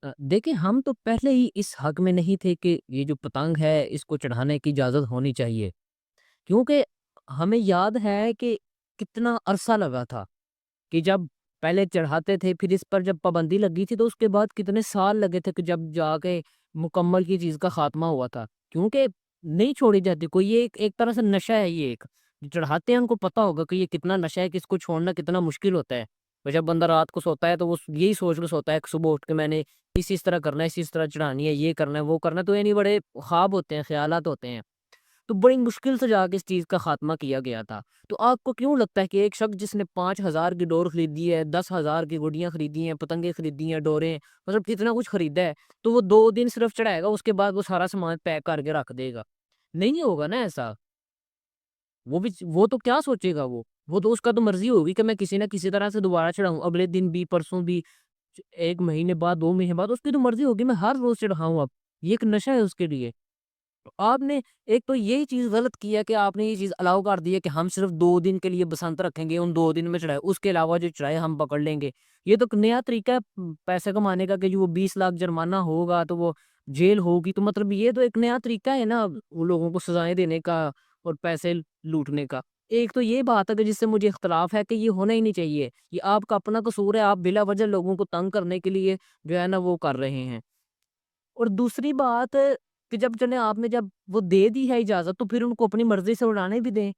देखिए, हम तो पहले ही इस हक में नहीं थे कि ये जो पतंग है इसको चढ़ाने की इजाज़त होनी चाहिए। क्योंकि हमें याद है कि कितना अरसा लगा था कि जब पहले चढ़ाते थे, फिर इस पर जब पाबंदी लगी थी, तो उसके बाद कितने साल लगे थे कि जब जाके मुकम्मल की चीज़ का खात्मा हुआ था। क्योंकि नहीं छोड़ी जाती कोई, ये एक एक तरह से नशा है ये एक। जो चढ़ाते हैं उनको पता होगा कि ये कितना नशा है, कि इसको छोड़ना कितना मुश्किल होता है। और जब बंदा रात को सोता है तो वो यही सोच के सोता है कि सुबह उठ के मैंने इस तरह करना है, इस तरह चढ़ानी है, ये करना है, वो करना है, तो यानी बड़े ख्वाब होते हैं, ख़यालात होते हैं। तो बड़ी मुश्किल से जाके इस चीज़ का खात्मा किया गया था। तो आपको क्यों लगता है कि एक शख्स जिसने 5,000 की डोर खरीदी है, 10,000 की गुड़ियाँ खरीदी हैं, पतंगे खरीदी हैं, डोरें, मतलब कितना कुछ खरीदा है, तो वो 2 दिन सिर्फ़ चढ़ाएगा, उसके बाद वो सारा सामान पैक करके रख देगा? नहीं होगा ना ऐसा। वो तो क्या सोचेगा वो? वो तो उसका तो मर्ज़ी होगी कि मैं किसी न किसी तरह से दोबारा चढ़ाऊँ, अगले दिन भी, परसों भी, 1 महीने बाद, 2 महीने बाद, उसकी तो मर्ज़ी होगी मैं हर रोज़ चढ़ाऊँ अब। ये एक नशा है उसके लिए। तो आपने एक तो यही चीज़ गलत की है कि आपने ये चीज़ अलाउ कर दी है कि हम सिर्फ़ 2 दिन के लिए बसंत रखेंगे, उन 2 दिन में चढ़ाए, उसके अलावा जो चढ़ाए हम पकड़ लेंगे। ये तो एक नया तरीका है पैसे कमाने का, कि जो वो 20 लाख जुर्माना होगा तो वो जेल होगी, तो मतलब ये तो एक नया तरीका है ना वो लोगों को सज़ाएँ देने का और पैसे लूटने का। एक तो ये बात है कि जिससे मुझे इख्तिलाफ़ है कि ये होना ही नहीं चाहिए। ये आपका अपना कसूर है, आप बिला वजह लोगों को तंग करने के लिए जो है ना वो कर रहे हैं। और दूसरी बात कि जब आपने जब वो दे दी है इजाज़त, तो फिर उनको अपनी मर्ज़ी से उड़ाने भी दें।